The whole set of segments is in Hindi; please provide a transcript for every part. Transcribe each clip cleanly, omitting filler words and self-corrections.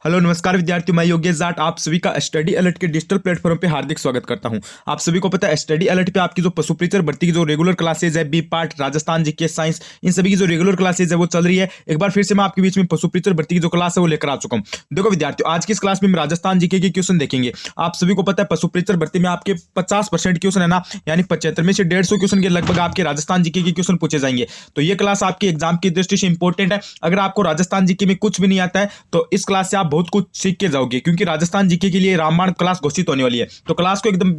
हेलो नमस्कार विद्यार्थियों, मैं योगेश जाट आप सभी का स्टडी अलर्ट के डिजिटल प्लेटफॉर्म पे हार्दिक स्वागत करता हूं। आप सभी को पता है स्टडी अलर्ट पे आपकी जो पशु प्रीचर भर्ती की जो रेगुलर क्लासेज है, B part, Rajasthan GK, science, इन सभी की जो रेगुलर क्लासेज है वो चल रही है। एक बार फिर से मैं आपके बीच में पशु प्रीचर भर्ती की जो क्लास है वो लेकर आ चुका हूँ। देखो विद्यार्थियों, आज की इस क्लास में हम राजस्थान जीके के क्वेश्चन देखेंगे। आप सभी को पता है पशु प्रीचर भर्ती में आपके 50% क्वेश्चन है ना, यानी 75 में से 150 क्वेश्चन के लगभग आपके राजस्थान जीके के क्वेश्चन पूछे जाएंगे। तो ये क्लास आपकी एग्जाम की दृष्टि से इंपॉर्टेंट है। अगर आपको राजस्थान जीके में कुछ भी नहीं आता है तो इस क्लास से आप बहुत कुछ सीख के जाओगे, क्योंकि राजस्थान जीके के लिए रामायण क्लास घोषित होने वाली है। तो क्लास को एकदम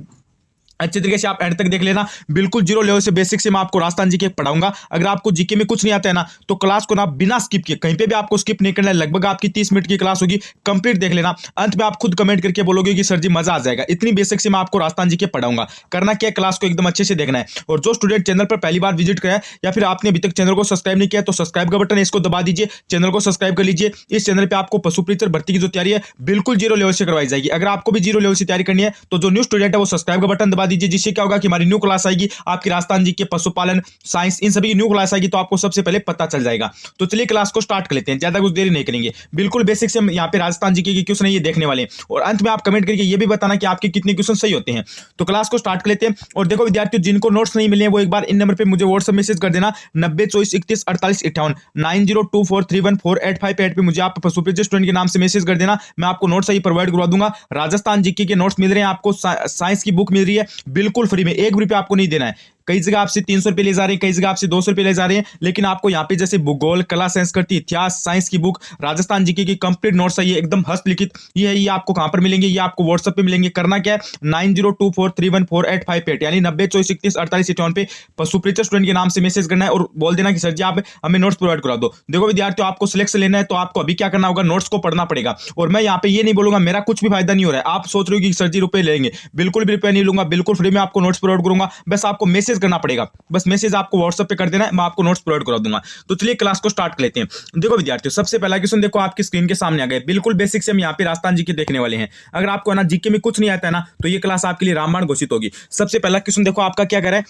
अच्छे तरीके से आप एंड तक देख लेना। बिल्कुल जीरो लेवल से बेसिक से मैं आपको राजस्थान जीके पढ़ाऊंगा। अगर आपको जीके में कुछ नहीं आता है ना तो क्लास को ना बिना स्किप किए, कहीं पे भी आपको स्किप नहीं करना है। लगभग आपकी 30 मिनट की क्लास होगी, कंप्लीट देख लेना। अंत में आप खुद कमेंट करके बोलोगे कि सर जी मजा आ जाएगा, इतनी बेसिक से मैं आपको राजस्थान जीके पढ़ाऊंगा। करना क्या, क्लास को एकदम अच्छे से देखना है। और जो स्टूडेंट चैनल पर पहली बार विजिट किया है या फिर आपने अभी तक चैनल को सब्सक्राइब नहीं किया तो सब्सक्राइब का बटन है, इसको दबा दीजिए, चैनल को सब्सक्राइब कर लीजिए। इस चैनल पर आपको पशु प्रीचर भर्ती की जो तैयारी है बिल्कुल जीरो लेवल से करवाई जाएगी। अगर आपको भी जीरो लेवल से तैयारी करनी है तो जो न्यू स्टूडेंट है वो सब्सक्राइब का बटन दबा दीजिए, जिससे क्या होगा कि हमारी न्यू क्लास आएगी आपकी राजस्थान जी के पशुपालन, साइंस, इन सभी की न्यू क्लास आएगी तो आपको सबसे पहले पता चल जाएगा। तो चलिए क्लास को स्टार्ट कर लेते हैं, ज्यादा कुछ देरी नहीं करेंगे। बिल्कुल बेसिक से हम यहाँ पे राजस्थान जी के क्वेश्चन है ये देखने वाले हैं, और अंत में आप कमेंट करके ये भी बताना कि आपके कितने क्वेश्चन सही होते हैं। तो क्लास को स्टार्ट कर लेते हैं। और देखो विद्यार्थियों, जिनको नोट्स नहीं मिले हैं वो एक बार इन नंबर पर मुझे व्हाट्सएप मैसेज कर देना 9024314858 9024314858 पे मुझे आप पशुप्रीचर स्टूडेंट के नाम से मैसेज कर देना। मैं आपको नोट्स सही प्रोवाइड करवा दूंगा। राजस्थान जीके के नोट्स मिल रहे हैं आपको, साइंस की बुक मिल रही है बिल्कुल फ्री में, 1 रुपया आपको नहीं देना है। कई जगह आपसे 300 रुपए ले जा रहे हैं, कई जगह आपसे 200 रुपए ले जा रहे हैं, लेकिन आपको यहाँ पे जैसे भूगोल, कला, संस्कृति, इतिहास, साइंस की बुक, राजस्थान जीके की कंप्लीट नोट्स है, ये एकदम हस्तलिखित ये है। ये आपको कहां पर मिलेंगे, ये आपको व्हाट्सएप पे मिलेंगे। करना क्या है, 9024314858 यानी 9024314858 पे पशुप्रीचर स्टूडेंट के नाम से मैसेज करना है और बोल देना कि सर जी आप हमें नोट्स प्रोवाइड करा दो। देखो विद्यार्थियों, आपको सिलेक्शन लेना है तो आपको अभी क्या करना होगा, नोट्स को पढ़ना पड़ेगा। और मैं यहाँ पे ये नहीं बोलूंगा मेरा कुछ भी फायदा नहीं हो रहा है। आप सोच रहे हो कि सर जी रुपए लेंगे, बिल्कुल भी रुपए नहीं लूंगा, बिल्कुल फ्री में आपको नोट्स प्रोवाइड करूंगा। बस आपको मैसेज करना पड़ेगा, बस मैसेज आपको व्हाट्सएप पे कर देना है, मैं आपको नोट्स प्रोवाइड करा दूंगा। तो चलिए क्लास को स्टार्ट कर लेते हैं। देखो विद्यार्थियों, सबसे पहला क्वेश्चन देखो आपकी स्क्रीन के सामने आ गया। बिल्कुल बेसिक से हम यहाँ पे राजस्थान जीके देखने वाले हैं। अगर आपको ना जीके में कुछ नहीं आता है ना तो ये क्लास आपके लिए रामबाण घोषित होगी। सबसे पहला क्वेश्चन देखो आपका क्या कह रहा है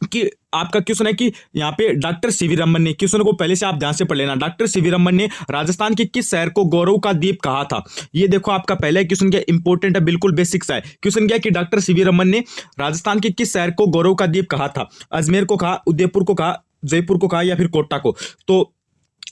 कि आपका क्वेश्चन है कि यहाँ पे डॉक्टर सीवी रमन ने, क्वेश्चन को पहले से आप ध्यान से पढ़ लेना, डॉक्टर सीवी रमन ने राजस्थान के किस शहर को गौरव का द्वीप कहा था। ये देखो आपका पहला क्वेश्चन क्या इंपॉर्टेंट है, बिल्कुल बेसिक सा है। क्वेश्चन क्या कि डॉक्टर सीवी रमन ने राजस्थान के किस शहर को गौरव का द्वीप कहा था। अजमेर को कहा, उदयपुर को कहा, जयपुर को कहा या फिर कोटा को। तो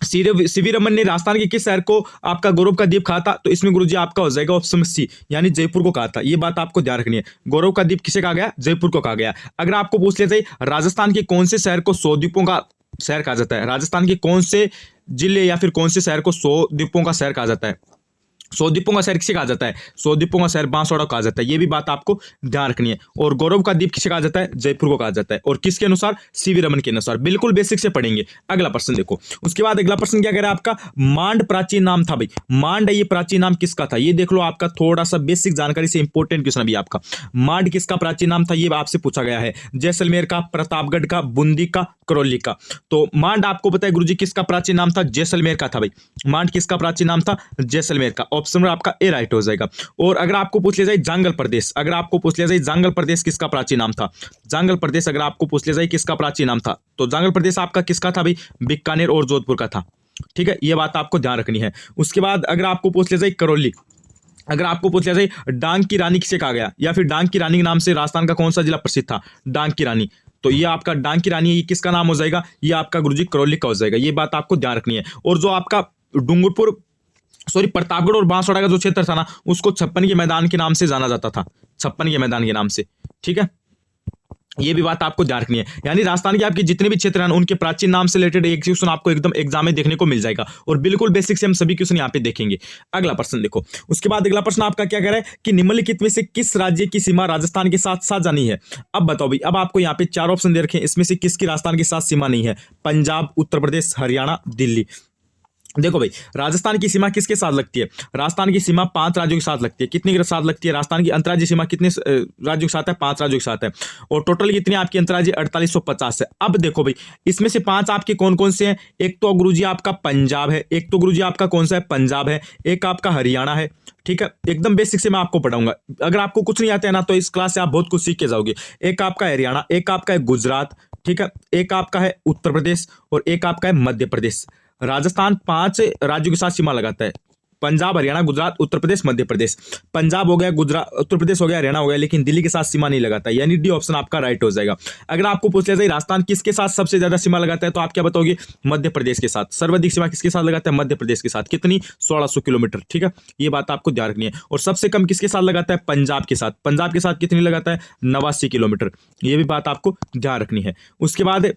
सीवी रमन ने राजस्थान के किस शहर को आपका गौरव का द्वीप कहा था, तो इसमें गुरुजी आपका हो जाएगा ऑप्शन सी, यानी जयपुर को कहा था। ये बात आपको ध्यान रखनी है, गौरव का द्वीप किसे कहा गया, जयपुर को कहा गया। अगर आपको पूछ लिया जाए राजस्थान के कौन से शहर को 100 द्वीपों का शहर कहा जाता है, राजस्थान के कौन से जिले या फिर कौन से शहर को 100 द्वीपों का शहर कहा जाता है, 100 द्वीपों का शहर किसे कहा जाता है, 100 द्वीपों का शहर बांसवाड़ा कहा जाता है। ये भी बात आपको ध्यान रखनी है। और गौरव का द्वीप किसे कहा जाता है, जयपुर को कहा जाता है। और किसके अनुसार, सीवी रमन के अनुसार। बिल्कुल बेसिक से पढ़ेंगे। अगला प्रश्न देखो, उसके बाद अगला प्रश्न क्या कह रहा है आपका, मांड प्राचीन नाम था। भाई मांड है, ये प्राचीन नाम किसका था, ये देख लो। आपका थोड़ा सा बेसिक जानकारी से इंपॉर्टेंट क्वेश्चन अभी आपका, मांड किसका प्राचीन नाम था ये आपसे पूछा गया है। जैसलमेर का, प्रतापगढ़ का, बूंदी का, करौली का। तो मांड आपको पता है गुरुजी किसका प्राचीन नाम था, जैसलमेर का था। भाई मांड किसका प्राचीन नाम था, जैसलमेर का। ऑप्शन में आपका ए राइट हो जाएगा। और अगर आपको पूछ लिया जाए जांगल प्रदेश, अगर आपको पूछ लिया जाए जांगल प्रदेश किसका प्राचीन नाम था, जांगल प्रदेश अगर आपको पूछ लिया जाए किसका प्राचीन नाम था, तो जांगल प्रदेश आपका किसका था भाई, बीकानेर और जोधपुर का था। ठीक है, ये बात आपको ध्यान रखनी है। उसके बाद अगर आपको पूछ लिया जाए करौली, अगर आपको पूछ लिया जाए डांग की रानी किसे कहा गया, या फिर डांग की रानी के नाम से राजस्थान का कौन सा जिला प्रसिद्ध था, डांग की रानी। तो ये आपका डांग की रानी है, ये किसका नाम हो जाएगा, ये आपका गुरुजी करौली का हो जाएगा। ये बात आपको ध्यान रखनी है। और जो आपका डूंगरपुर प्रतापगढ़ और बांसवाड़ा का जो क्षेत्र था ना, उसको 56 के मैदान के नाम से जाना जाता था, 56 के मैदान के नाम से। ठीक है, ये भी बात आपको ध्यान रखनी है। यानी राजस्थान के आपके जितने भी क्षेत्र हैं उनके प्राचीन नाम से रिलेटेड एक क्वेश्चन आपको एकदम एग्जाम में देखने को मिल जाएगा। और बिल्कुल बेसिक से हम सभी क्वेश्चन यहाँ पे देखेंगे। अगला प्रश्न देखो, उसके बाद अगला प्रश्न आपका क्या कह रहा है कि निम्नलिखित में से किस राज्य की सीमा राजस्थान के साथ साझा नहीं है। अब बताओ भाई, अब आपको यहाँ पे 4 ऑप्शन दे रखे हैं, इसमें से किसकी राजस्थान के साथ सीमा नहीं है, पंजाब, उत्तर प्रदेश, हरियाणा, दिल्ली। देखो भाई, राजस्थान की सीमा किसके साथ लगती है, राजस्थान की सीमा 5 राज्यों के साथ लगती है। कितने के साथ लगती है, राजस्थान की अंतर्राज्यीय सीमा कितने राज्यों के साथ है, 5 राज्यों के साथ है। और टोटल कितनी आपकी अंतर्राज्यीय 4850 है। अब देखो भाई, इसमें से 5 आपके कौन कौन से हैं, एक तो गुरुजी आपका पंजाब है, एक तो गुरुजी आपका कौन सा है, पंजाब है, एक आपका हरियाणा है। ठीक है, एकदम बेसिक से मैं आपको पढ़ाऊंगा। अगर आपको कुछ नहीं आता है ना तो इस क्लास से आप बहुत कुछ सीख के जाओगे। एक आपका हरियाणा, एक आपका है गुजरात, ठीक है, एक आपका है उत्तर प्रदेश और एक आपका है मध्य प्रदेश। राजस्थान 5 राज्यों के साथ सीमा लगाता है। पंजाब, हरियाणा, गुजरात, उत्तर प्रदेश, मध्य प्रदेश। पंजाब हो गया, गुजरात, उत्तर प्रदेश हो गया, हरियाणा हो गया, लेकिन दिल्ली के साथ सीमा नहीं लगाता, यानी डी ऑप्शन आपका राइट हो जाएगा। अगर आपको पूछ लिया जाए राजस्थान किसके साथ सबसे ज्यादा सीमा लगाता है, तो आप क्या बताओगे? मध्य प्रदेश के साथ। सर्वाधिक सीमा किसके साथ लगाता है? मध्य प्रदेश के साथ। कितनी? 1600 किलोमीटर। ठीक है, ये बात आपको ध्यान रखनी है। और सबसे कम किसके साथ लगाता है? पंजाब के साथ। पंजाब के साथ कितनी लगाता है? 89 किलोमीटर। ये भी बात आपको ध्यान रखनी है। उसके बाद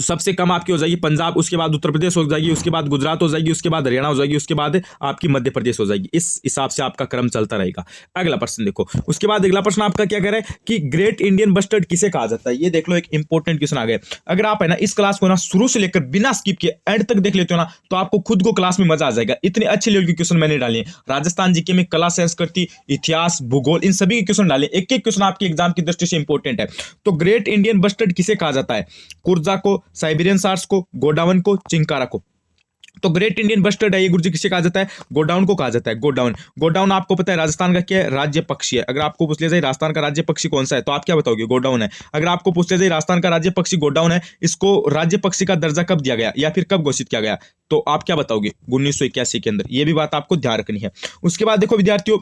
सबसे कम आपकी हो जाएगी पंजाब, उसके बाद उत्तर प्रदेश हो जाएगी, उसके बाद गुजरात हो जाएगी, उसके बाद हरियाणा हो जाएगी, उसके बाद आपकी मध्य प्रदेश हो जाएगी। इस हिसाब से आपका क्रम चलता रहेगा। अगला प्रश्न देखो। उसके बाद अगला प्रश्न आपका क्या कह रहा है कि ग्रेट इंडियन बस्टर्ड किसे कहा जाता है? ये देख लो, एक इंपॉर्टेंट क्वेश्चन आ गया। अगर आप है ना इस क्लास को ना शुरू से लेकर बिना स्किप किए एंड तक देख लेते हो ना, तो आपको खुद को क्लास में मजा आ जाएगा। इतने अच्छे लेवल के क्वेश्चन मैंने डाले हैं। राजस्थान जीके में कला, संस्कृति, इतिहास, भूगोल, इन सभी के क्वेश्चन डाले। एक एक क्वेश्चन आपके एग्जाम की दृष्टि से इंपॉर्टेंट है। तो ग्रेट इंडियन बस्टर्ड किसे कहा जाता है? कुर्जा को, साइबेरियन सार्स को, गोडाउन को, चिंकारा को। तो ग्रेट इंडियन बस्टर्ड है ये गुरुजी किसे कहा जाता है? गोडाउन को कहा जाता है। गोडाउन, गोडाउन आपको पता है राजस्थान का क्या है? राज्य पक्षी है। अगर आपको पूछ लिया जाए राजस्थान का राज्य पक्षी कौन सा है, तो आप क्या बताओगे? गोडाउन है। अगर आपको पूछ लिया जाए राजस्थान का राज्य पक्षी गोडाउन है, इसको राज्य पक्षी का दर्जा कब दिया गया या फिर कब घोषित किया गया, तो आप क्या बताओगे? 1981 के अंदर। ये भी बात आपको ध्यान रखनी है। उसके बाद देखो विद्यार्थियों,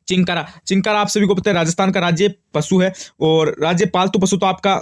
चिंकारा, चिंकारा आप सभी को पता है राजस्थान का राज्य पशु है और राज्य पालतू पशु तो आपका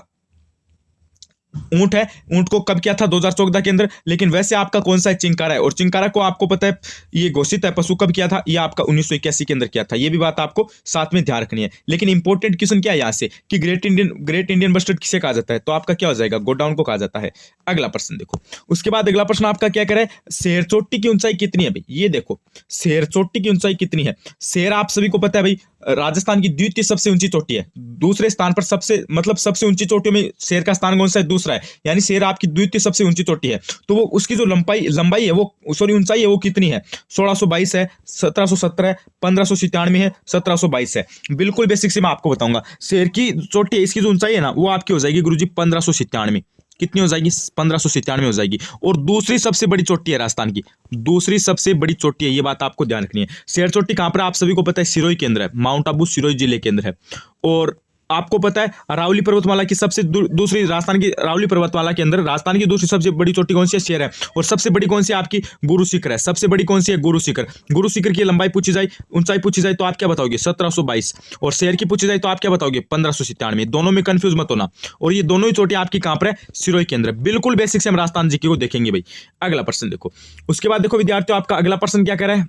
ऊंट है। ऊंट को कब किया था? 2014 के अंदर। लेकिन वैसे आपका कौन सा है? चिंकारा है। और चिंकारा को आपको पता है ये घोषित है पशु कब किया था? ये आपका 1981 के अंदर किया था। ये भी बात आपको साथ में ध्यान रखनी है। लेकिन इंपॉर्टेंट क्वेश्चन क्या है यहाँ से कि ग्रेट इंडियन बस्टर्ड किसे कहा जाता है, तो आपका क्या हो जाएगा? गोडाउन को कहा जाता है। अगला प्रश्न देखो। उसके बाद अगला प्रश्न आपका क्या करे? शेर चोटी की ऊंचाई कितनी है भाई? ये देखो, शेर चोटी की ऊंचाई कितनी है? शेर आप सभी को पता है भाई राजस्थान की द्वितीय सबसे ऊंची चोटी है। दूसरे स्थान पर सबसे ऊंची चोटियों में शेर का स्थान कौन सा है? दूसरा है। यानी शेर आपकी द्वितीय सबसे ऊंची चोटी है। तो वो उसकी जो लंबाई है वो ऊंचाई है वो कितनी है? 1622 है, 1717 है, 1597 है, 1722 है। बिल्कुल बेसिक से मैं आपको बताऊंगा। शेर की चोटी है, इसकी जो ऊंचाई है ना वो आपकी हो जाएगी गुरुजी 1597। कितनी हो जाएगी? 1597 हो जाएगी। और दूसरी सबसे बड़ी चोटी है राजस्थान की, दूसरी सबसे बड़ी चोटी है। ये बात आपको ध्यान रखनी है। शेर चोटी कहां पर? आप सभी को पता है सिरोही के अंदर है। माउंट आबू सिरोही जिले के अंदर है। और आपको पता है अरावली पर्वतमाला की सबसे दूसरी राजस्थान की अरावली पर्वतमाला के अंदर राजस्थान की दूसरी सबसे बड़ी चोटी कौन सी है? शेर है। और सबसे बड़ी कौन सी है आपकी? गुरु शिखर है। सबसे बड़ी कौन सी है? गुरु शिखर। गुरु शिखर की लंबाई पूछी जाए, ऊंचाई पूछी जाए, तो आप क्या बताओगे? 1722। और शेर की पूछी जाए तो आप क्या बताओगे? 1597। दोनों में कंफ्यूज मत होना। और ये दोनों ही चोटियां आपकी कहां पर है? सिरोही के अंदर। बिल्कुल बेसिक से हम राजस्थान जीके को देखेंगे भाई। अगला प्रश्न देखो। उसके बाद देखो विद्यार्थियों, आपका अगला प्रश्न क्या कह रहा है?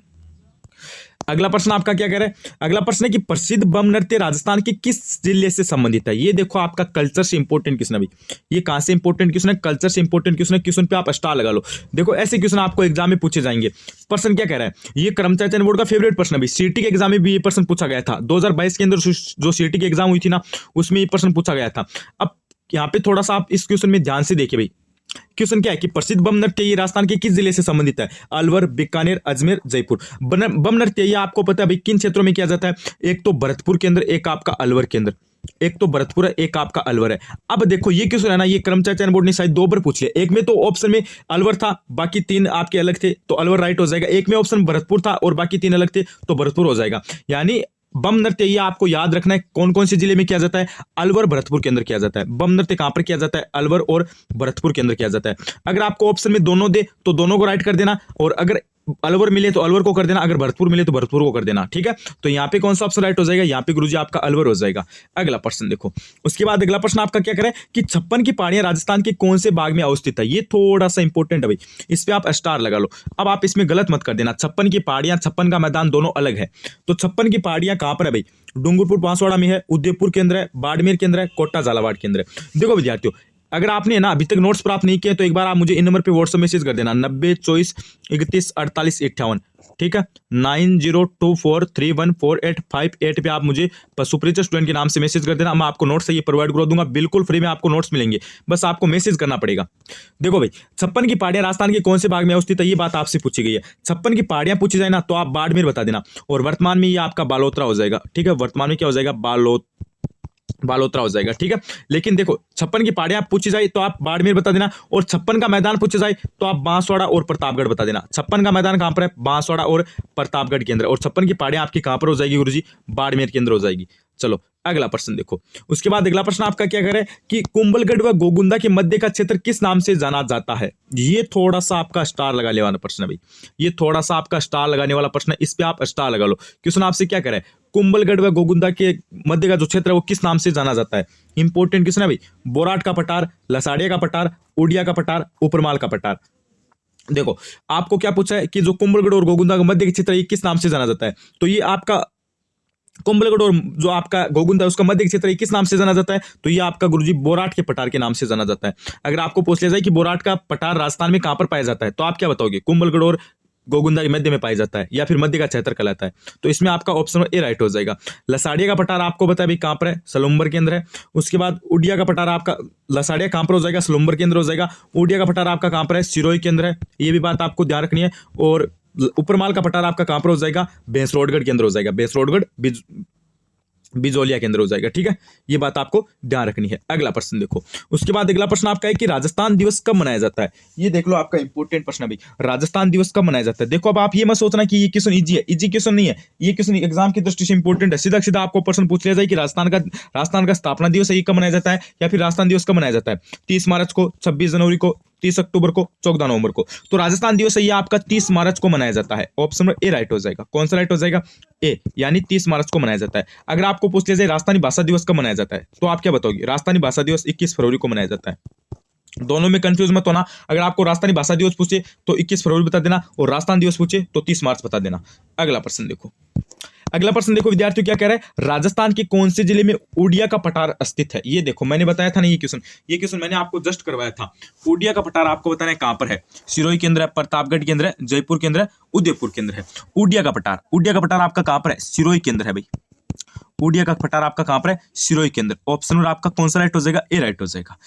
अगला प्रश्न आपका क्या कह रहा है? अगला प्रश्न है कि प्रसिद्ध बम नृत्य राजस्थान के किस जिले से संबंधित है? ये देखो आपका कल्चर से इंपॉर्टेंट क्वेश्चन है भाई। ये कहां से इंपॉर्टेंट क्वेश्चन है? कल्चर से इंपॉर्टेंट क्वेश्चन है। क्वेश्चन पे आप स्टार लगा लो। देखो ऐसे क्वेश्चन आपको एग्जाम में पूछे जाएंगे। प्रश्न क्या कह रहा है? ये कर्मचारी चयन बोर्ड का फेवरेट प्रश्न है भाई। सीटी के एग्जाम में भी ये प्रश्न पूछा गया था। 2022 के अंदर जो सीटी की एग्जाम हुई थी ना, उसमें ये प्रश्न पूछा गया था। अब यहाँ पे थोड़ा सा आप इस क्वेश्चन में ध्यान से देखिए भाई। क्वेश्चन क्या है कि प्रसिद्ध बम नृत्य ये राजस्थान के किस जिले से संबंधित है? अलवर, बीकानेर, अजमेर, जयपुर। बम नृत्य ये आपको पता है भाई किन क्षेत्रों में किया जाता है? एक तो भरतपुर के अंदर, एक आपका अलवर के अंदर। एक तो भरतपुर है, एक आपका अलवर है। अब देखो ये क्वेश्चन है ना, ये कर्मचारी चयन बोर्ड ने शायद 2 बार पूछ लिया। एक में तो ऑप्शन में अलवर था, बाकी 3 आपके अलग थे, तो अलवर राइट हो जाएगा। एक में ऑप्शन भरतपुर था और बाकी 3 अलग थे, तो भरतपुर हो जाएगा। यानी बम नृत्य ये आपको याद रखना है कौन कौन से जिले में किया जाता है? अलवर, भरतपुर के अंदर किया जाता है। बम नृत्य कहां पर किया जाता है? अलवर और भरतपुर के अंदर किया जाता है। अगर आपको ऑप्शन में दोनों दे तो दोनों को राइट कर देना, और अगर अलवर मिले तो अलवर को कर देना, अगर भरतपुर मिले तो भरतपुर को कर देना। ठीक है, तो यहाँ पे कौन सा ऑप्शन राइट हो जाएगा? यहाँ पे गुरुजी आपका अलवर हो जाएगा। अगला प्रश्न देखो। उसके बाद अगला प्रश्न आपका क्या करे कि 56 की पहाड़ियां राजस्थान के कौन से भाग में अवस्थित है? ये थोड़ा सा इंपॉर्टेंट है भाई, इस पे आप स्टार लगा लो। अब आप इसमें गलत मत कर देना। 56 की पहाड़ियां, 56 का मैदान दोनों अलग है। तो 56 की पहाड़ियां कहां पर है भाई? डूंगरपुर बांसवाड़ा में है, उदयपुर के अंदर है, बाड़मेर के अंदर है, कोटा झालावाड़ के अंदर है। देखो विद्यार्थियों, अगर आपने ना अभी तक नोट्स प्राप्त नहीं किए तो एक बार आप मुझे इन नंबर पे व्हाट्सएप मैसेज कर देना 90 24 31 48 58। ठीक है, 9024314858 पे आप मुझे सुपरिचित स्टूडेंट के नाम से मैसेज कर देना। मैं आपको नोट्स से ये प्रोवाइड करवा दूंगा, बिल्कुल फ्री में आपको नोट्स मिलेंगे। बस आपको मैसेज करना पड़ेगा। देखो भाई, 56 की पहाड़ियां राजस्थान के कौन से भाग में अवस्थित है? ये बात आपसे पूछी गई है। 56 की पहाड़ियां पूछी जाए ना तो आप बाड़मेर बता देना, और वर्तमान में ये आपका बालोतरा हो जाएगा। ठीक है, वर्तमान में क्या हो जाएगा? बालोतरा हो जाएगा। ठीक है, लेकिन देखो 56 की पहाड़ियां पूछी जाए तो आप बाड़मेर बता देना, और 56 का मैदान पूछा जाए तो आप बांसवाड़ा और प्रतापगढ़ बता देना। 56 का मैदान कहां पर है? बांसवाड़ा और प्रतापगढ़ के अंदर। और 56 की पहाड़ियां आपकी कहां पर हो जाएगी गुरुजी? बाड़मेर के अंदर हो जाएगी। चलो अगला प्रश्न देखो, उसके बाद अगला प्रश्न आपका क्या करे कि कुंभलगढ़ व गोगुंदा के मध्य का क्षेत्र किस नाम से जाना जाता है। ये थोड़ा सा आपका स्टार लगाने वाला प्रश्न है भाई, ये थोड़ा सा आपका स्टार लगाने वाला प्रश्न है, इस पे आप स्टार लगा लो। क्वेश्चन आपसे क्या करे, कुंभलगढ़ व गोगुंदा के मध्य का जो क्षेत्र है वो किस नाम से जाना जाता है। इंपॉर्टेंट क्वेश्चन है भाई। बोराट का पठार, लसाड़िया का पठार, उड़िया का पठार, उपरमाल का पठार। देखो आपको क्या पूछा है कि जो कुंभलगढ़ और गोगुंदा का मध्य का क्षेत्र ये किस नाम से जाना जाता है, तो ये आपका कुंभलगढ़ और जो आपका गोगुंदा है उसका मध्य क्षेत्र ये किस नाम से जाना जाता है, तो ये आपका गुरुजी बोराट के पठार के नाम से जाना जाता है। अगर आपको पूछ लिया जाए कि बोराट का पठार राजस्थान में कहां पर पाया जाता है, तो आप क्या बताओगे, कुंभलगढ़ और गोगुंदा के मध्य में पाया जाता है या फिर मध्य का क्षेत्र कहलाता है, तो इसमें आपका ऑप्शन ए राइट हो जाएगा। लसाड़िया का पठार आपको बताया भाई कहां पर है, सलुम्बर के अंदर है। उसके बाद उड़िया का पठार आपका, लसाड़िया कहां पर हो जाएगा, सलुम्बर के अंदर हो जाएगा। उड़िया का पठार आपका कहां पर है, सिरोही के अंदर है, ये भी बात आपको ध्यान रखनी है। और उपरमाल का पठार आपका कहां पर हो जाएगा, भैंसरोडगढ़ के अंदर हो जाएगा, भैंसरोडगढ़ बिजोलिया के अंदर हो जाएगा। ठीक है, ये बात आपको ध्यान रखनी है। अगला प्रश्न देखो, उसके बाद अगला प्रश्न आपका है कि राजस्थान दिवस कब मनाया जाता है। ये देख लो आपका इंपॉर्टेंट प्रश्न है भाई, राजस्थान दिवस कब मनाया जाता है। देखो अब आप ये मत सोचना कि ये क्वेश्चन इजी है, इजी क्वेश्चन नहीं है, ये क्वेश्चन एग्जाम की दृष्टि से इंपॉर्टेंट है। सीधा सीधा आपको प्रश्न पूछ लिया जाए कि राजस्थान का स्थापना दिवस है ये कब मनाया जाता है, या फिर राजस्थान दिवस कब मनाया जाता है, 30 मार्च को, 26 जनवरी को, 30 अक्टूबर को, 14 नवंबर को। तो राजस्थान दिवस है ये आपका 30 मार्च को मनाया जाता है। ऑप्शन नंबर ए राइट हो जाएगा। कौन सा राइट हो जाएगा, ए, यानी 30 मार्च को मनाया जाता है। अगर आपको पूछ लिया जाए राजस्थानी भाषा दिवस कब मनाया जाता है, तो आप क्या बताओगे, राजस्थानी भाषा दिवस 21 फरवरी को मनाया जाता है। दोनों में कंफ्यूज मत होना, अगर आपको राजस्थानी भाषा दिवस पूछे तो 21 फरवरी बता देना, और राजस्थान दिवस पूछे तो 30 मार्च बता देना। अगला प्रश्न देखो, अगला प्रश्न देखो विद्यार्थियों क्या कह रहा है, राजस्थान के कौन से जिले में उड़िया का पठार स्थित है। ये देखो मैंने बताया था ना, ये क्वेश्चन मैंने आपको जस्ट करवाया था। उड़िया का पठार आपको बताना है कहां पर है, सिरोही के अंदर है, प्रतापगढ़ के अंदर है, जयपुर के अंदर है, उदयपुर के अंदर है। उड़िया का पठार आपका कहां पर है, सिरोही के अंदर है भाई। उड़िया का पठार आपका कहां पर है, सिरोही के अंदर। ऑप्शन नंबर आपका कौन सा राइट हो जाएगा, ए राइट हो जाएगा।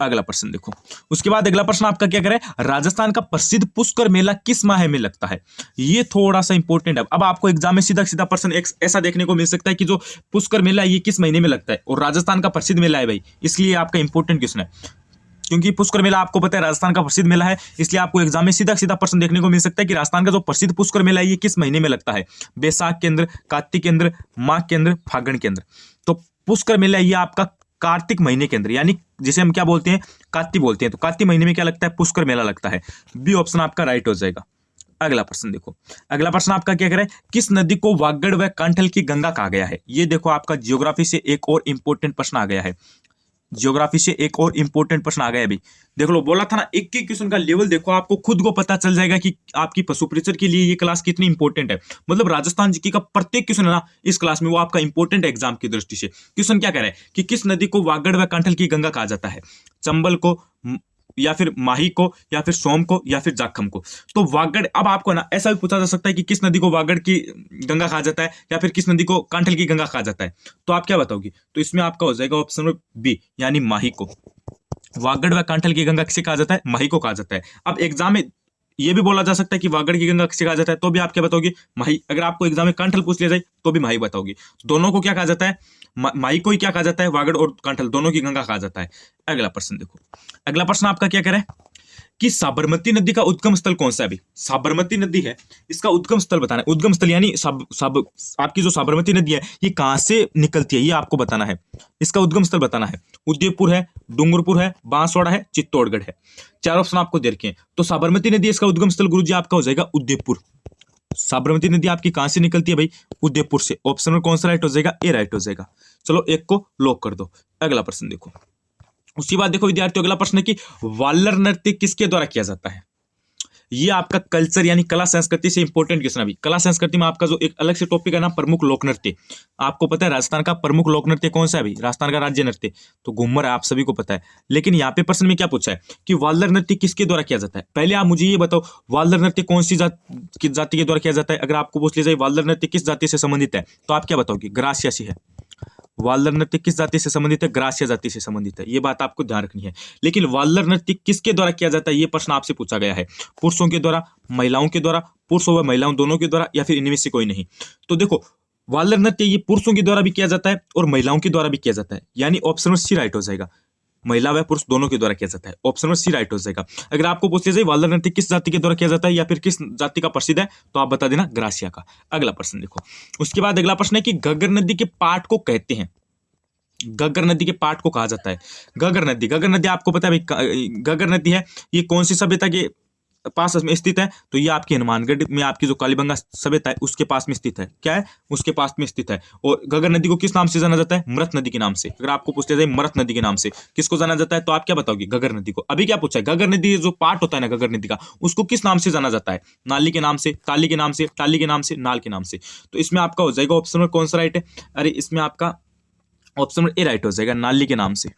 अगला प्रश्न देखो, उसके बाद अगला प्रश्न आपका क्या करे, राजस्थान का प्रसिद्ध पुष्कर मेला किस माह में लगता है। ये थोड़ा सा इंपॉर्टेंट है। अब आपको एग्जाम में सीधा सीधा प्रश्न ऐसा देखने को मिल सकता है कि जो पुष्कर मेला ये किस महीने में लगता है, और राजस्थान का प्रसिद्ध मेला है भाई, इसलिए आपका इंपॉर्टेंट क्वेश्चन है। क्योंकि पुष्कर मेला आपको पता है राजस्थान का प्रसिद्ध मेला है, इसलिए आपको एग्जाम में सीधा सीधा प्रश्न देखने को मिल सकता है कि राजस्थान का जो प्रसिद्ध पुष्कर मेला है ये किस महीने में लगता है, बैसाख के अंदर, कार्तिक के अंदर, माघ के अंदर, फागण के अंदर। तो पुष्कर मेला ये आपका कार्तिक महीने के अंदर, यानी जिसे हम क्या बोलते हैं, कार्तिक बोलते हैं, तो कार्तिक महीने में क्या लगता है, पुष्कर मेला लगता है। बी ऑप्शन आपका राइट हो जाएगा। अगला प्रश्न देखो, अगला प्रश्न आपका क्या कह रहा है, किस नदी को वागड़ व कांठल की गंगा कहा गया है। ये देखो आपका ज्योग्राफी से एक और इंपॉर्टेंट प्रश्न आ गया है, ज्योग्राफी से एक और इंपॉर्टेंट प्रश्न आ गया अभी। देख लो, बोला था ना, एक एक क्वेश्चन का लेवल देखो, आपको खुद को पता चल जाएगा कि आपकी पशु परीक्षक के लिए ये क्लास कितनी इंपॉर्टेंट है। मतलब राजस्थान जीके का प्रत्येक क्वेश्चन है ना इस क्लास में, वो आपका इंपॉर्टेंट है एग्जाम की दृष्टि से। क्वेश्चन क्या कह रहा है कि किस नदी को वागड़ व कांठल की गंगा कहा जाता है, चंबल को, या फिर माही को, या फिर सोम को, या फिर जाखम को। तो वागड़, अब आपको ना ऐसा भी पूछा जा सकता है कि किस नदी को वागड़ की गंगा कहा जाता है, या फिर किस नदी को कांठल की गंगा कहा जाता है, तो आप क्या बताओगे, तो इसमें आपका हो जाएगा ऑप्शन नंबर बी, यानी माही को। वागड़ व कांठल की गंगा किसे कहा जाता है, माही को कहा जाता है। अब एग्जाम में ये भी बोला जा सकता है कि वागड़ की गंगा किसे कहा जाता है, तो भी आप क्या बताओगे, माही। अगर आपको एग्जाम में कांठल पूछ लिया जाए तो भी माही बताओगे। दोनों को क्या कहा जाता है, माही को ही क्या कहा जाता है, वागड़ और कांठल दोनों की गंगा कहा जाता है। अगला प्रश्न देखो, अगला प्रश्न आपका क्या कह रहा है कि साबरमती नदी का उद्गम स्थल कौन सा है। अभी साबरमती नदी है, इसका उद्गम स्थल बताना है। उद्गम स्थल यानी आपकी जो साबरमती नदी है ये कहां से निकलती है, ये आपको बताना है। इसका उद्गम स्थल बताना है। उदयपुर है, डूंगरपुर है, बांसवाड़ा है, चित्तौड़गढ़ है। चार ऑप्शन आपको दे रखे हैं। तो साबरमती नदी इसका उद्गम स्थल गुरुजी आपका हो जाएगा उदयपुर। साबरमती नदी आपकी कहां से निकलती है भाई, उदयपुर से। ऑप्शन में कौन सा राइट हो जाएगा, ए राइट हो जाएगा। चलो एक को लॉक कर दो। अगला प्रश्न देखो, उसके बाद देखो विद्यार्थियों, अगला प्रश्न है कि वाल्लर नृत्य किसके द्वारा किया जाता है। ये आपका कल्चर यानी कला संस्कृति से इंपॉर्टेंट क्वेश्चन। अभी कला संस्कृति में आपका जो एक अलग से टॉपिक है ना, प्रमुख लोक नृत्य। आपको पता है राजस्थान का प्रमुख लोक नृत्य कौन सा है अभी, राजस्थान का राज्य नृत्य तो घूमर है, आप सभी को पता है। लेकिन यहाँ पे प्रश्न में क्या पूछा है कि वाल्लर नृत्य किसके द्वारा किया जाता है। पहले आप मुझे ये बताओ, वाल्लर नृत्य कौन सी जाति के द्वारा किया जाता है। अगर आपको पूछ लिया जाए वाल्लर नृत्य किस जाति से संबंधित है, तो आप क्या बताओगे, ग्रासिया से है। वाल्लर नृत्य किस जाति से संबंधित है, ग्रासिया जाति से संबंधित है। ये बात आपको ध्यान रखनी है। लेकिन वाल्लर नृत्य किसके द्वारा किया जाता है, ये प्रश्न आपसे पूछा गया है। पुरुषों के द्वारा, महिलाओं के द्वारा, पुरुषों व महिलाओं दोनों के द्वारा, या फिर इनमें से कोई नहीं। तो देखो वाल्लर नृत्य ये पुरुषों के द्वारा भी किया जाता है और महिलाओं के द्वारा भी किया जाता है, यानी ऑप्शन सी राइट हो जाएगा। महिला व पुरुष दोनों के द्वारा किया जाता है। ऑप्शन नंबर सी राइट हो जाएगा। अगर आपको पूछ लिया जाए वाल्लर नृत्य किस जाति के द्वारा किया जाता है या फिर किस जाति का प्रसिद्ध है, तो आप बता देना ग्रासिया का। अगला प्रश्न देखो, उसके बाद अगला प्रश्न है कि घग्गर नदी के पाट को कहते हैं। घग्गर नदी के पाठ को कहा जाता है? घग्गर नदी आपको पता है भाई, घग्गर नदी है ये कौन सी सभ्यता के पास में स्थित है? तो ये आपकी हनुमानगढ़ में आपकी जो कालीबंगा सभ्यता है उसके पास में स्थित है। क्या है? उसके पास में स्थित है। और घग्गर नदी को किस नाम से जाना जाता है? मृत नदी के नाम से। अगर आपको पूछ लिया जाए मृत नदी के नाम से किसको जाना जाता है, तो आप क्या बताओगे? घग्गर नदी को। अभी क्या पूछा है? घग्गर नदी जो पार्ट होता है ना घग्गर नदी का, उसको किस नाम से जाना जाता है? नाली के नाम से, ताली के नाम से, टाली के नाम से, नाल के नाम से। तो इसमें आपका हो जाएगा ऑप्शन में कौन सा राइट है? अरे इसमें आपका ऑप्शन ए राइट हो जाएगा, नाली के नाम से।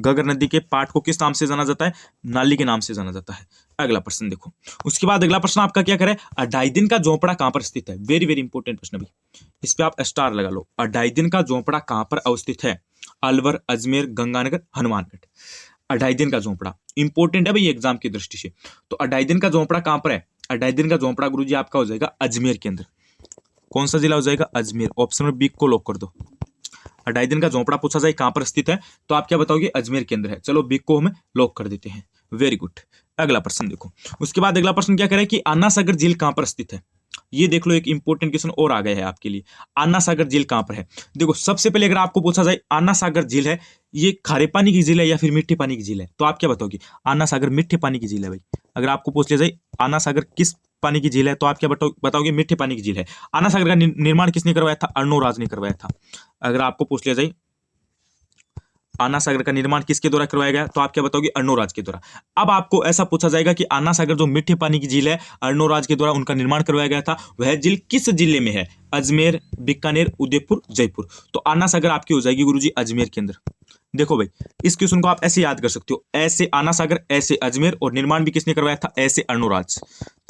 घग्गर नदी के पार्ट को किस नाम से जाना जाता है? नाली के नाम से जाना जाता है। अगला प्रश्न देखो। उसके बाद अगला प्रश्न आपका क्या करे? अढाई का झोपड़ा कहां पर स्थित है? वेरी वेरी इंपॉर्टेंट प्रश्न भाई, इस पे आप स्टार लगा लो। अढाई का झोपड़ा कहां पर अवस्थित है? अलवर, अजमेर, गंगानगर, हनुमानगढ़। अढाई का झोपड़ा इंपॉर्टेंट है भाई एग्जाम की दृष्टि से। तो अढाई का झोपड़ा कहां पर है? अढाई का झोपड़ा गुरुजी आपका हो जाएगा अजमेर के अंदर। कौन सा जिला हो जाएगा? अजमेर। ऑप्शन में बी को लॉक कर दो। अढाई का झोपड़ा पूछा जाए कहां पर स्थित है, तो आप क्या बताओगे? अजमेर के अंदर है। चलो बी को हम लॉक कर देते हैं। Very good. अगला प्रश्न देखो। उसके बाद अगला प्रश्न क्या करे कि आना सागर झील कहां पर स्थित है? ये देख लो, एक इंपॉर्टेंट क्वेश्चन और आ गया है आपके लिए। आना सागर झील कहां पर है? देखो सबसे पहले अगर आपको पूछा जाए आना सागर झील है ये खारे पानी की झील है या फिर मीठे पानी की झील है, तो आप क्या बताओगे? आना सागर मीठे पानी की झील है भाई। अगर आपको पूछ लिया जाए आना सागर किस पानी की झील है, तो आप क्या बताओगे? मीठे पानी की झील है। आना सागर का निर्माण किसने करवाया था? अर्णोराज ने करवाया था। अगर आपको पूछ लिया जाए आना सागर का निर्माण किसके द्वारा करवाया गया, तो आप क्या बताओगे? अर्णोराज के द्वारा। अब आपको ऐसा पूछा जाएगा कि आना सागर जो मीठे पानी की झील है अर्णोराज के द्वारा उनका निर्माण करवाया गया था, वह झील किस जिले में है? अजमेर, बीकानेर, उदयपुर, जयपुर। तो आना सागर आपकी हो जाएगी गुरुजी अजमेर के अंदर। देखो भाई इस क्वेश्चन को आप ऐसे याद कर सकते हो, ऐसे आना सागर, ऐसे अजमेर, और निर्माण भी किसने करवाया था? ऐसे अर्णोराज।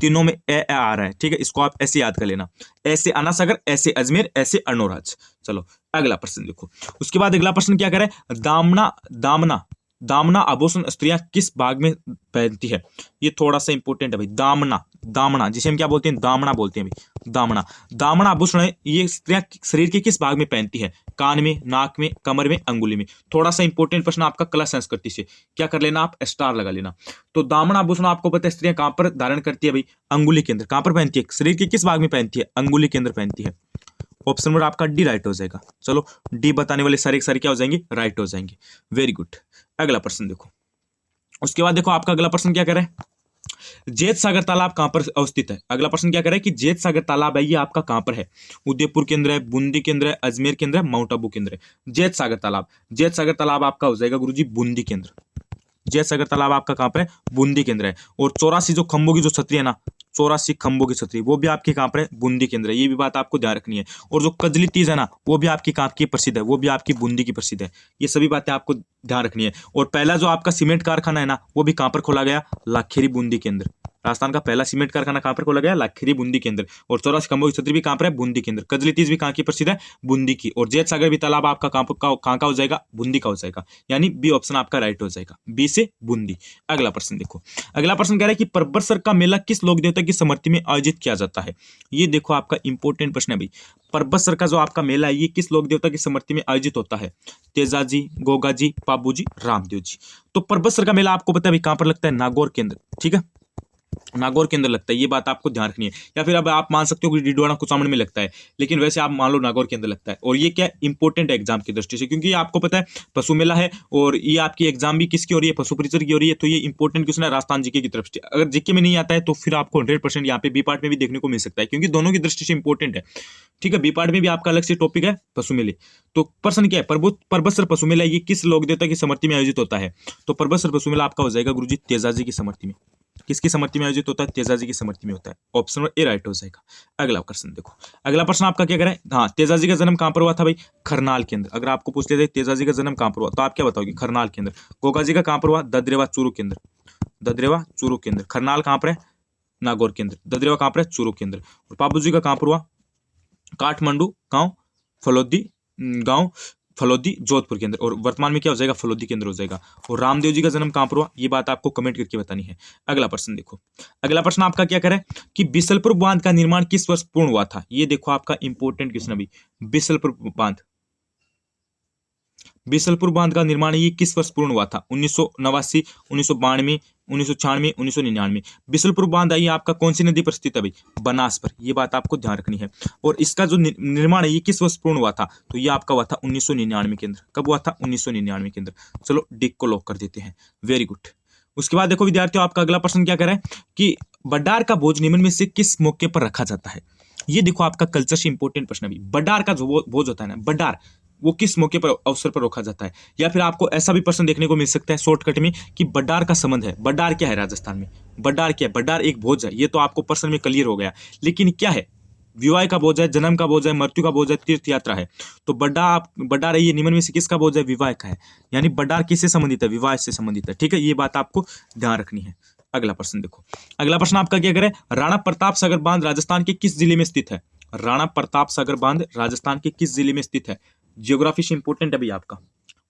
तीनों में ए आ रहा है, ठीक है, इसको आप ऐसे याद कर लेना। ऐसे आना सागर, ऐसे अजमेर, ऐसे अर्णोराज। चलो अगला प्रश्न देखो। उसके बाद अगला प्रश्न क्या करे? दामना दामना दामना आभूषण स्त्रियां किस भाग में पहनती है? ये थोड़ा सा इंपॉर्टेंट है भाई। दामना दामना जिसे हम क्या बोलते हैं? दामना बोलते हैं भाई। दामना दामना आभूषण है ये स्त्रियां शरीर के किस भाग में पहनती है? कान में, नाक में, कमर में, अंगुली में। थोड़ा सा इंपॉर्टेंट प्रश्न आपका कला संस्कृति से। क्या कर लेना आप? स्टार लगा लेना। तो दामना आभूषण आपको पता है स्त्रियां कहां पर धारण करती है भाई? अंगुली के अंदर। कहां पर पहनती है? शरीर के किस भाग में पहनती है? अंगुली के अंदर पहनती है। ऑप्शन नंबर आपका डी राइट हो जाएगा। चलो डी बताने वाले सारे सारे क्या हो जाएंगे? राइट हो जाएंगे। Very good. अगला प्रश्न देखो। उसके बाद देखो आपका अगला प्रश्न क्या करे? जेत सागर तालाब कहां पर अवस्थित है? अगला प्रश्न क्या करे कि जेत सागर तालाब है ये आपका कहां पर है? उदयपुर के अंदर है, बूंदी के अंदर है, अजमेर के अंदर है, माउंट आबू के अंदर है। जेत सागर तालाब, जेत सागर तालाब आपका हो जाएगा गुरुजी बूंदी के अंदर। जय सागर तालाब आपका कहां पर है? बूंदी के अंदर है। और 84 जो खंभों की जो छतरी है ना, 84 खंभों की छतरी, वो भी आपके कहां पर है? बूंदी के अंदर है। ये भी बात आपको ध्यान रखनी है। और जो कजली तीज है ना, वो भी आपकी कहां की प्रसिद्ध है? वो भी आपकी बूंदी की प्रसिद्ध है। ये सभी बातें आपको ध्यान रखनी है। और पहला जो आपका सीमेंट कारखाना है ना, वो भी कहां पर खोला गया? लाखेरी बूंदी के अंदर। राजस्थान का पहला सीमेंट कारखाना कहां पर खोला गया? लाखेरी बूंदी के अंदर। और 84 खंभों की छतरी भी कहां पर है? बूंदी के अंदर। कजली तीज भी कहां की प्रसिद्ध है? बूंदी की। और जैत सागर भी तालाब आपका कहां का हो जाएगा? बूंदी का हो जाएगा। यानी बी ऑप्शन आपका राइट हो जाएगा, बी से बूंदी। अगला प्रश्न देखो। अगला प्रश्न कह रहा है कि परबतसर का मेला किस लोक देवता की स्मृति में आयोजित किया जाता है? ये देखो आपका इंपॉर्टेंट प्रश्न है भाई। परबतसर का जो आपका मेला है ये किस लोक देवता की स्मृति में आयोजित होता है? तेजाजी, गोगाजी, पाबूजी, रामदेव जी। तो परबतसर का मेला आपको पता है भाई कहां पर लगता है? नागौर के अंदर। ठीक है, नागौर के अंदर लगता है, ये बात आपको ध्यान रखनी है। या फिर अब आप मान सकते हो कि डिडवाना कुचामन में लगता है, लेकिन वैसे आप मान लो नागौर के अंदर लगता है। और ये क्या इंपॉर्टेंट है एग्जाम की दृष्टि से, क्योंकि ये आपको पता है पशु मेला है और ये आपकी एग्जाम भी किसकी हो रही है? पशु परिचर की हो रही है। तो ये इंपॉर्टेंट क्वेश्चन है राजस्थान जीके की तरफ से। अगर जीके में नहीं आता है तो फिर आपको 100% यहाँ पे बी पार्ट में भी देखने को मिल सकता है, क्योंकि दोनों की दृष्टि से इंपॉर्टेंट है। ठीक है, बी पार्ट में भी आपका अलग से टॉपिक है पशु मेले। तो प्रश्न क्या है? परबतसर पशु मेला ये किस लोक देवता की स्मृति में आयोजित होता है? तो परबतसर पशु मेला आपका हो जाएगा गुरुजी तेजाजी की स्मृति में। किसकी स्मृति में आयोजित होता है? तेजाजी की स्मृति में होता है। ऑप्शन ए राइट हो जाएगा। अगला प्रश्न देखो। अगला प्रश्न आपका क्या करें? हाँ, तेजाजी का जन्म कहां पर हुआ था भाई? खरनाल के अंदर। अगर आपको पूछ लिया जाए तेजाजी का जन्म कहां पर हुआ, तो आप क्या बताओगे? खरनाल के अंदर। गोगाजी का कहां पर हुआ? ददरेवा चूरू के अंदर। ददरेवा चूरू के अंदर। खरनाल कहां पर है? नागौर के अंदर। ददरेवा कहां पर है? चूरू के अंदर। और पाबूजी का कहां पर हुआ? काठमांडू गांव फलोदी गांव फलोदी जोधपुर के अंदर। और वर्तमान में क्या हो जाएगा? फलोदी के अंदर हो जाएगा। और रामदेव जी का जन्म कहां पर हुआ? ये बात आपको कमेंट करके बतानी है। अगला प्रश्न देखो। अगला प्रश्न आपका क्या करे कि बिसलपुर बांध का निर्माण किस वर्ष पूर्ण हुआ था? ये देखो आपका इंपॉर्टेंट क्वेश्चन अभी। बिसलपुर बांध, बिसलपुर बांध का निर्माण ये किस वर्ष पूर्ण हुआ था? 1989, 1992, 1996, 1999। बिसलपुर बांध है ये आपका कौन सी नदी पर स्थित है भाई? बनास पर। ये बात आपको ध्यान रखनी है। और इसका जो निर्माण है ये किस वर्ष पूर्ण हुआ था? तो ये आपका हुआ था 1999 के अंदर। कब हुआ था? 1999 के अंदर। चलो डिक को लॉक कर देते हैं। Very good. उसके बाद देखो विद्यार्थियों, आपका अगला प्रश्न क्या कह रहा है कि बडार का भोज निम्न में से किस मौके पर रखा जाता है? ये देखो आपका कल्चर से इंपॉर्टेंट प्रश्न है। बडार का जो भोज होता है ना, बडार, वो किस मौके पर, अवसर पर रखा जाता है? या फिर आपको ऐसा भी प्रश्न देखने को मिल सकता है शॉर्टकट में कि बडार का संबंध है। बडार क्या है राजस्थान में? बडार क्या है? बडार एक भोज है। ये तो आपको प्रश्न में क्लियर हो गया, लेकिन क्या है? विवाह का भोज है, जन्म का भोज है, मृत्यु का भोज है, तीर्थ यात्रा है। तो बडार है ये निम्न में से किसका भोज है? विवाह का है। यानी बडार किससे संबंधित है? विवाह से संबंधित है। ठीक है, ये बात आपको ध्यान रखनी है। अगला प्रश्न देखो। अगला प्रश्न आपका क्या करे? राणा प्रताप सागर बांध राजस्थान के किस जिले में स्थित है? राणा प्रताप सागर बांध राजस्थान के किस जिले में स्थित है? जियोग्राफी से इंपोर्टेंट है भाई आपका।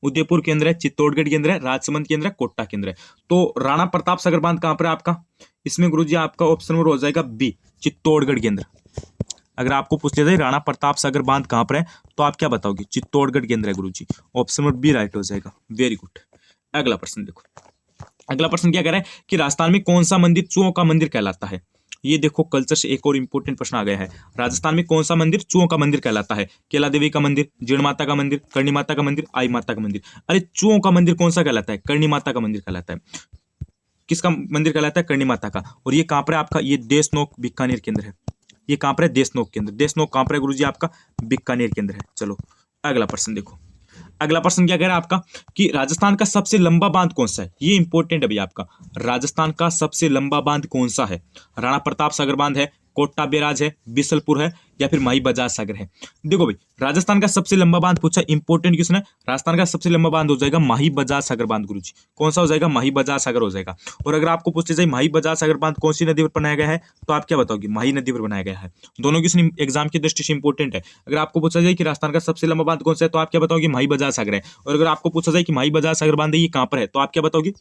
उदयपुर केंद्र है, चित्तौड़गढ़ केंद्र है, राजसमंद केंद्र है, कोटा केंद्र है। तो राणा प्रताप सागर बांध कहां पर है आपका? इसमें गुरुजी आपका ऑप्शन नंबर हो जाएगा बी, चित्तौड़गढ़ केंद्र। अगर आपको पूछ लिया जाए राणा प्रताप सागर बांध कहां पर है, तो आप क्या बताओगे? चित्तौड़गढ़ केंद्र है गुरुजी। ऑप्शन नंबर बी राइट हो जाएगा। Very good. अगला प्रश्न देखो। अगला प्रश्न क्या कह रहा है कि राजस्थान में कौन सा मंदिर चूहों का मंदिर कहलाता है? ये देखो कल्चर से एक और इंपॉर्टेंट प्रश्न आ गया है। राजस्थान में कौन सा मंदिर चूहों का मंदिर कहलाता है? केला देवी का मंदिर, जीण माता का मंदिर, करणी माता का मंदिर, आई माता का मंदिर। अरे चूहों का मंदिर कौन सा कहलाता है? करणी माता का मंदिर कहलाता है। किसका मंदिर कहलाता है? करणी माता का। और ये कहां पर है आपका? ये देशनोक बीकानेर केंद्र है। ये कहां पर है? देशनोक केंद्र। देशनोक कहां पर है गुरुजी आपका? बीकानेर केंद्र है। चलो अगला प्रश्न देखो। अगला प्रश्न क्या कह रहा है आपका कि राजस्थान का सबसे लंबा बांध कौन सा है? ये इंपॉर्टेंट है भैया आपका। राजस्थान का सबसे लंबा बांध कौन सा है? राणा प्रताप सागर बांध है, कोटा बैराज है, बिसलपुर है, या फिर माही बजाज सागर है? देखो भाई, राजस्थान का सबसे लंबा बांध पूछा, इंपॉर्टेंट क्वेश्चन है। राजस्थान का सबसे लंबा बांध हो जाएगा माही बजाज सागर बांध गुरुजी। कौन सा हो जाएगा? माही बजाज सागर हो जाएगा। और अगर आपको पूछे जाए माही बजाज सागर बांध कौन सी नदी पर बनाया गया है, तो आप क्या बताओगे? माही नदी पर बनाया गया है। दोनों क्वेश्चन एग्जाम की दृष्टि से इंपॉर्टेंट है। अगर आपको पूछा जाए कि राजस्थान का सबसे लंबा बांध कौन सा है, तो आप क्या बताओगे? माही बजाज सागर है। और अगर आपको पूछा जाए कि माही बजाज सागर बांध ये कहां पर है, तो आप क्या बताओगे?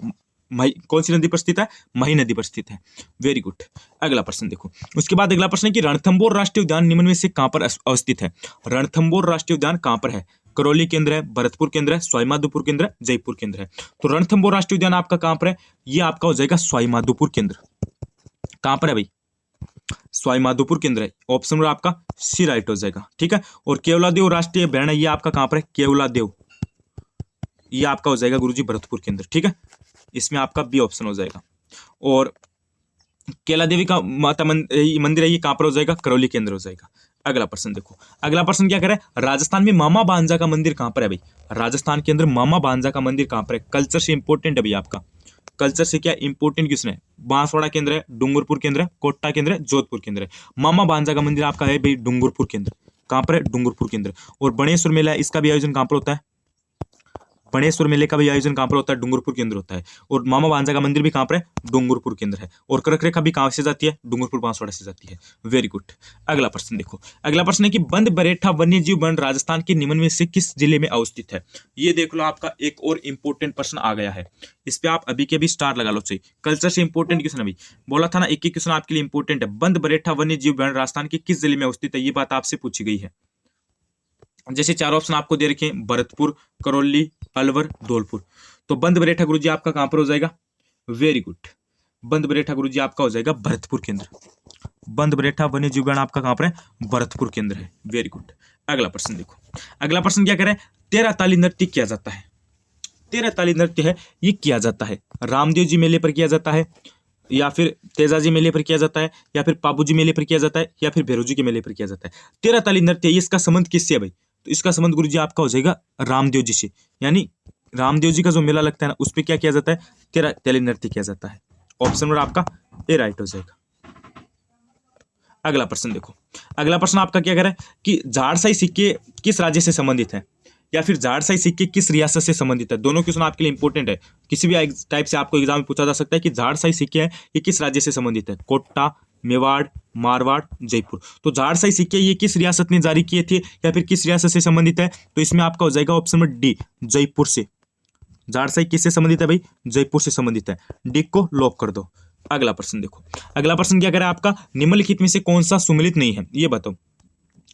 माही कौन सी नदी पर स्थित है? माही नदी पर स्थित है। Very good. अगला प्रश्न देखो। उसके बाद अगला प्रश्न है कि रणथंभौर राष्ट्रीय उद्यान निम्न में से कहां पर अवस्थित है? रणथंभौर राष्ट्रीय उद्यान कहां पर है? करौली केंद्र है, भरतपुर केंद्र है, सवाईमाधोपुर केंद्र है, जयपुर केंद्र है। तो रणथंभौर राष्ट्रीय उद्यान आपका कहां पर है? ये आपका हो जाएगा सवाईमाधोपुर केंद्र। कहां पर है भाई? सवाईमाधोपुर केंद्र है। ऑप्शन नंबर आपका सी राइट हो जाएगा। ठीक है। और केवलादेव राष्ट्रीय अभ्यारण्य ये आपका कहां पर है? केवलादेव, ये आपका हो जाएगा गुरुजी भरतपुर केंद्र। ठीक है, इसमें आपका बी ऑप्शन हो जाएगा। और केला देवी का माता मंदिर है, ये कहां पर हो जाएगा? करौली केंद्र हो जाएगा। अगला प्रश्न देखो। अगला प्रश्न क्या करे? राजस्थान में मामा भांजा का मंदिर कहां पर है भाई? राजस्थान के अंदर मामा भांजा का मंदिर कहां पर है? कल्चर से इंपॉर्टेंट है भाई आपका। कल्चर से क्या इंपॉर्टेंट क्वेश्चन है। बांसवाड़ा केंद्र है, डूंगरपुर केंद्र है, कोटा केंद्र है, जोधपुर केंद्र है। मामा भांजा का मंदिर आपका है भाई डूंगरपुर केंद्र। कहां पर है? डूंगरपुर केंद्र। और बणेश्वर मेला है, इसका भी आयोजन कहां पर होता है? बणेश्वर मेले का भी आयोजन कहां पर होता है? डूंगरपुर केंद्र होता है। और मामा भांजा का मंदिर भी कहां पर है? डूंगरपुर केंद्र है। और करक रेखा भी कहां से जाती है? डूंगरपुर बांसवाड़ा से जाती है। Very good. अगला प्रश्न देखो। अगला प्रश्न है कि बंद बरेठा वन्यजीव वन राजस्थान के निम्न में से किस जिले में अवस्थित है? ये देख लो आपका एक और इंपॉर्टेंट प्रश्न आ गया है। इस पे आप अभी के अभी स्टार लगा लो। चाहिए कल्चर से इंपॉर्टेंट क्वेश्चन। अभी बोला था ना, एक क्वेश्चन आपके लिए इंपॉर्टेंट है। बंद बरेठा वन्यजीव वन राजस्थान के किस जिले में अवस्थित है? ये बात आपसे पूछी गई है। जैसे चार ऑप्शन आपको दे रखे हैं, भरतपुर, करौली, अलवर, धौलपुर। तो बंद बरेठा गुरुजी आपका कहां पर हो जाएगा? Very good. बंद बरेठा गुरुजी आपका हो जाएगा भरतपुर केंद्र। बंद बरेठा वन्यजीव उद्यान आपका कहां पर है? भरतपुर केंद्र है। Very good. अगला प्रश्न देखो। अगला प्रश्न क्या करें? तेरह ताली नृत्य किया जाता है। तेरह ताली नृत्य है, ये किया जाता है रामदेव जी मेले पर किया जाता है, या फिर तेजाजी मेले पर किया जाता है, या फिर पाबूजी मेले पर किया जाता है, या फिर भैरोजी के मेले पर किया जाता है। तेरह ताली नृत्य, इसका संबंध किससे है भाई? तो इसका संबंध गुरुजी आपका हो जाएगा रामदेव जी से। यानी रामदेव जी का जो मेला लगता है ना, उस पर क्या किया जाता है? तेरह ताली नृत्य किया जाता है। ऑप्शन नंबर आपका ए राइट हो जाएगा। अगला प्रश्न देखो। अगला प्रश्न आपका क्या कह रहा है कि झाड़साई सिक्के किस राज्य से संबंधित है, या फिर झाड़साई सिक्के किस रियासत से संबंधित है? दोनों क्वेश्चन आपके लिए इंपॉर्टेंट है। किसी भी टाइप से आपको एग्जाम में पूछा जा सकता है कि झाड़साई सिक्के है ये किस राज्य से संबंधित है? कोटा, मेवाड़, मारवाड़, जयपुर। तो झाड़साई सिक्के ये किस रियासत ने जारी किए थे, या फिर किस रियासत से संबंधित है? तो इसमें आपका हो जाएगा ऑप्शन नंबर डी, जयपुर से। झाड़साई किससे संबंधित है भाई? जयपुर से संबंधित है। डी को लॉक कर दो। अगला प्रश्न देखो। अगला प्रश्न क्या करें आपका? निम्नलिखित में से कौन सा सुमेलित नहीं है, ये बताओ।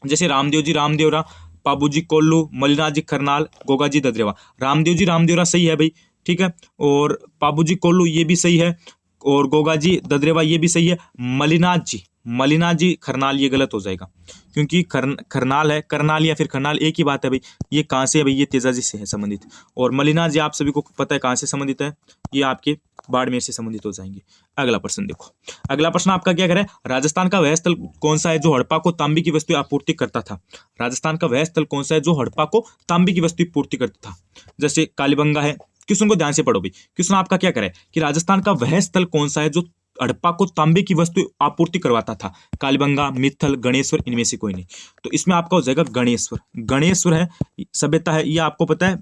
जैसे रामदेव जी, रामदेवरा, पाबूजी कोल्लू, मलिनाथ जी खरनाल, गोगा जी ददरेवा। रामदेव जी रामदेवरा सही है भाई, ठीक है। और पाबूजी कोल्लू ये भी सही है, और गोगा जी ददरेवा ये भी सही है। मलिनाथ जी खरनाल ये गलत हो जाएगा, क्योंकि खरनाल है, करनाल या फिर खरनाल एक ही बात है भाई। ये कहाँ से है भाई, ये तेजाजी से है संबंधित। और मलिनाथ जी आप सभी को पता है कहाँ से संबंधित है, ये आपके बाड़मेर से संबंधित हो जाएंगे। अगला प्रश्न देखो, अगला प्रश्न आपका क्या करे, राजस्थान का वह स्थल कौन सा है जो हड़प्पा को तांबे की वस्तु आपूर्ति करता था। राजस्थान का वह स्थल कौन सा है जो हड़प्पा को तांबे की वस्तु पूर्ति करता था। जैसे कालीबंगा है। क्वेश्चन को ध्यान से पढ़ो भाई, क्वेश्चन आपका क्या करे कि राजस्थान का वह स्थल कौन सा है जो हड़प्पा को तांबे की वस्तु आपूर्ति करवाता था। कालीबंगा, मित्तल, गणेश्वर, इनमें से कोई नहीं। तो इसमें आपका हो जाएगा गणेश्वर। गणेश्वर है सभ्यता है, ये आपको पता है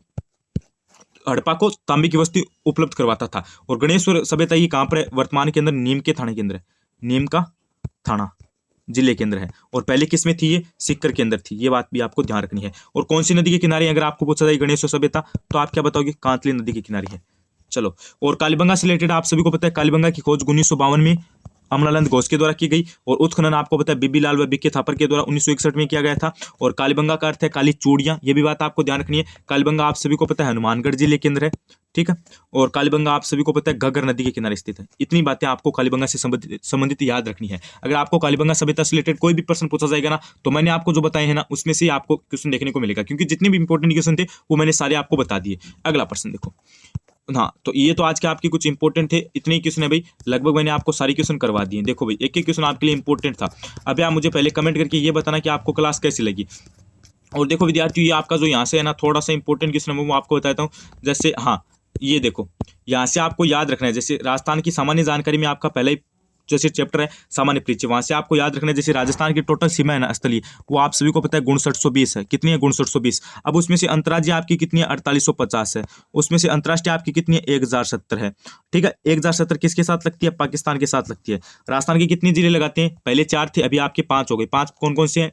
हड़प्पा को तांबे की वस्तु उपलब्ध करवाता था। और गणेश्वर सभ्यता ये कहाँ पर है, वर्तमान के अंदर नीम के थाने के अंदर है, नीम का थाना जिले के अंदर है। और पहले किस में थी, ये सीकर के अंदर थी। ये बात भी आपको ध्यान रखनी है। और कौन सी नदी के किनारे अगर आपको पूछा जाए गणेश्वर सभ्यता, तो आप क्या बताओगे, कांतली नदी के किनारे है। चलो, और कालीबंगा से रिलेटेड आप सभी को पता है, कालीबंगा की खोज 1952 में अमलानंद घोष के द्वारा की गई, और उत्खनन आपको पता है बीबी लाल व बीके थापर के द्वारा 1961 में किया गया था। और कालीबंगा का अर्थ है काली चूड़ियां, ये भी बात आपको ध्यान रखनी है। कालीबंगा आप सभी को पता है हनुमानगढ़ जिले के अंदर है, ठीक है। और कालीबंगा आप सभी को पता है घग्गर नदी के किनारे स्थित है। इतनी बातें आपको कालीबंगा से संबंधित याद रखनी है। अगर आपको कालीबंगा सभ्यता से रिलेटेड कोई भी प्रश्न पूछा जाएगा ना, तो मैंने आपको जो बताए हैं ना, उसमें से आपको क्वेश्चन देखने को मिलेगा, क्योंकि जितने भी इंपॉर्टेंट क्वेश्चन थे वो मैंने सारे आपको बता दिए। अगला प्रश्न देखो, हाँ, तो ये तो आज के आपके कुछ इंपॉर्टेंट थे, इतने ही क्वेश्चन है भाई, लगभग मैंने आपको सारी क्वेश्चन करवा दिए। देखो भाई, एक एक क्वेश्चन आपके लिए इंपॉर्टेंट था। अभी आप मुझे पहले कमेंट करके ये बताना कि आपको क्लास कैसी लगी। और देखो विद्यार्थियों, ये आपका जो यहाँ से है ना, थोड़ा सा इंपॉर्टेंट क्वेश्चन है वो आपको बताता हूँ। जैसे हाँ, ये देखो, यहाँ से आपको याद रखना है, जैसे राजस्थान की सामान्य जानकारी में आपका पहले ही जैसे चैप्टर है सामान्य परिचय, वहां से आपको याद रखना है। जैसे राजस्थान की टोटल सीमा है ना स्थलीय, वो आप सभी को पता है 5920 है। कितनी है, 5920। अब उसमें से अंतर्राज्यीय आपकी कितनी है, 4850 है। उसमें से अंतर्राष्ट्रीय आपकी कितनी है, 1070 है, ठीक है। 1070 किसके साथ लगती है, पाकिस्तान के साथ लगती है। राजस्थान के कितने जिले लगाते हैं, पहले 4 थे, अभी आपके 5 हो गए। 5 कौन कौन से हैं,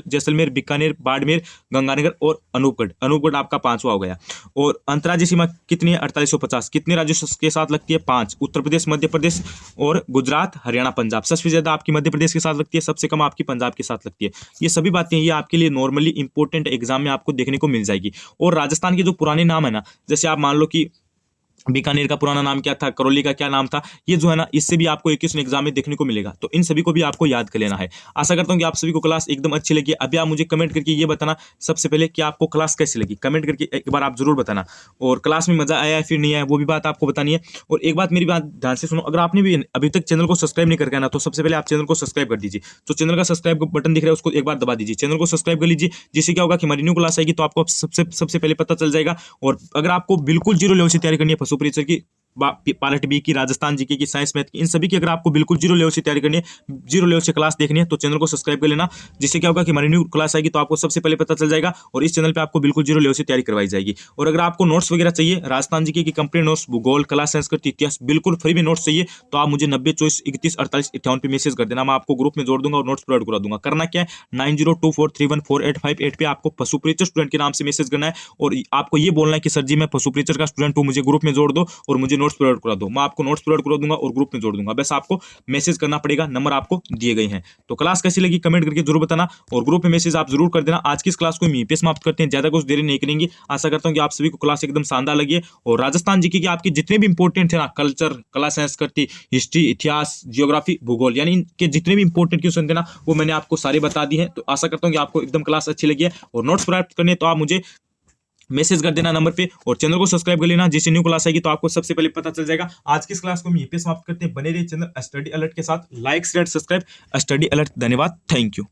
जैसलमेर, बीकानेर, बाड़मेर, गंगानगर और अनूपगढ़ आपका 5वां हो गया। और अंतर्राज्यीय सीमा कितनी है, 4850। कितने राज्यों के साथ लगती है, 5, उत्तर प्रदेश, मध्य प्रदेश और गुजरात, हरियाणा, पंजाब। सबसे ज्यादा आपकी मध्य प्रदेश के साथ लगती है, सबसे कम आपकी पंजाब के साथ लगती है। ये सभी बातें ये आपके लिए नॉर्मली इंपॉर्टेंट एग्जाम में आपको देखने को मिल जाएगी। और राजस्थान के जो पुराने नाम है ना, जैसे आप मान लो कि बीकानेर का पुराना नाम क्या था, करौली का क्या नाम था, ये जो है ना, इससे भी आपको एक क्वेश्चन एग्जाम में देखने को मिलेगा। तो इन सभी को भी आपको याद कर लेना है। आशा करता हूं कि आप सभी को क्लास एकदम अच्छी लगी। अभी आप मुझे कमेंट करके ये बताना सबसे पहले कि आपको क्लास कैसी लगी, कमेंट करके एक बार आप जरूर बताना। और क्लास में मजा आया है फिर नहीं आया, वो भी बात आपको बतानी है। और एक बात मेरी बात ध्यान से सुनो, अगर आपने भी अभी तक चैनल को सब्सक्राइब नहीं करके ना, तो सबसे पहले आप चैनल को सब्सक्राइब कर दीजिए। तो चैनल का सब्सक्राइब बटन दिख रहा है, उसको एक बार दबा दीजिए, चैनल को सब्सक्राइब कर लीजिए। जिससे क्या होगा कि हमारी न्यू क्लास आएगी तो आपको सबसे पहले पता चल जाएगा। और अगर आपको बिल्कुल जीरो लेवल से तैयारी करनी है, पशु परिचय की, पार्ट बी की, राजस्थान जीके की, साइंस मैथ की, इन सभी की अगर आपको बिल्कुल जीरो लेवल से तैयारी करनी है, जीरो लेवल से क्लास देखनी है, तो चैनल को सब्सक्राइब कर लेना। जिससे क्या होगा कि हमारी न्यू क्लास आएगी तो आपको सबसे पहले पता चल जाएगा, और इस चैनल पे आपको बिल्कुल जीरो लेवल से तैयारी करवाई जाएगी। और अगर आपको नोट्स वगैरह चाहिए, राजस्थान जीके की कंप्लीट नोट्स, भूगोल, कला, संस्कृत, इतिहास, बिल्कुल फ्री में नोट्स चाहिए, तो आप मुझे 90 24 31 48 58 पे मैसेज कर देना। मैं आपको ग्रुप में जोड़ दूंगा और नोट्स प्रोवाइड करा दूंगा। करना क्या है, 9024314858 पे आपको पशु परिचय स्टूडेंट के नाम से मैसेज करना है, और आपको ये बोलना है कि सर जी मैं पशु परिचय का स्टूडेंट हूँ, मुझे ग्रुप में जोड़ दो और मुझे नोट्स प्रोवाइड करा दो। आपको नोट्स प्रोवाइड करा दूंगा और ग्रुप में जोड़ दूंगा। बस आपको मैसेज करना पड़ेगा, नंबर आपको दिए गए हैं। तो क्लास कैसी लगी कमेंट करके जरूर बताना, और ग्रुप में मैसेज आप जरूर कर देना। आज की इस क्लास को हम यहीं पे समाप्त करते हैं, ज्यादा कुछ देरी नहीं करेंगे। आशा करता हूं कि आप सभी को क्लास एकदम शानदार लगी है। और राजस्थान जीके की आपके जितने भी इंपॉर्टेंट थे ना, कल्चर, कला, संस्कृति, हिस्ट्री, इतिहास, जियोग्राफी, भूगोल, यानी इनके जितने भी इंपॉर्टेंट क्वेश्चन थे ना, वो मैंने आपको सारे बता दिए हैं। तो आशा करता हूं कि आपको एकदम क्लास अच्छी लगी है। और नोट्स प्राप्त करने तो आप मुझे मैसेज कर देना नंबर पे, और चैनल को सब्सक्राइब कर लेना। जिससे न्यू क्लास आएगी तो आपको सबसे पहले पता चल जाएगा। आज की इस क्लास को हम यहीं पे समाप्त करते हैं। बने रहिए चैनल स्टडी अलर्ट के साथ, like share subscribe study alert. धन्यवाद, थैंक यू।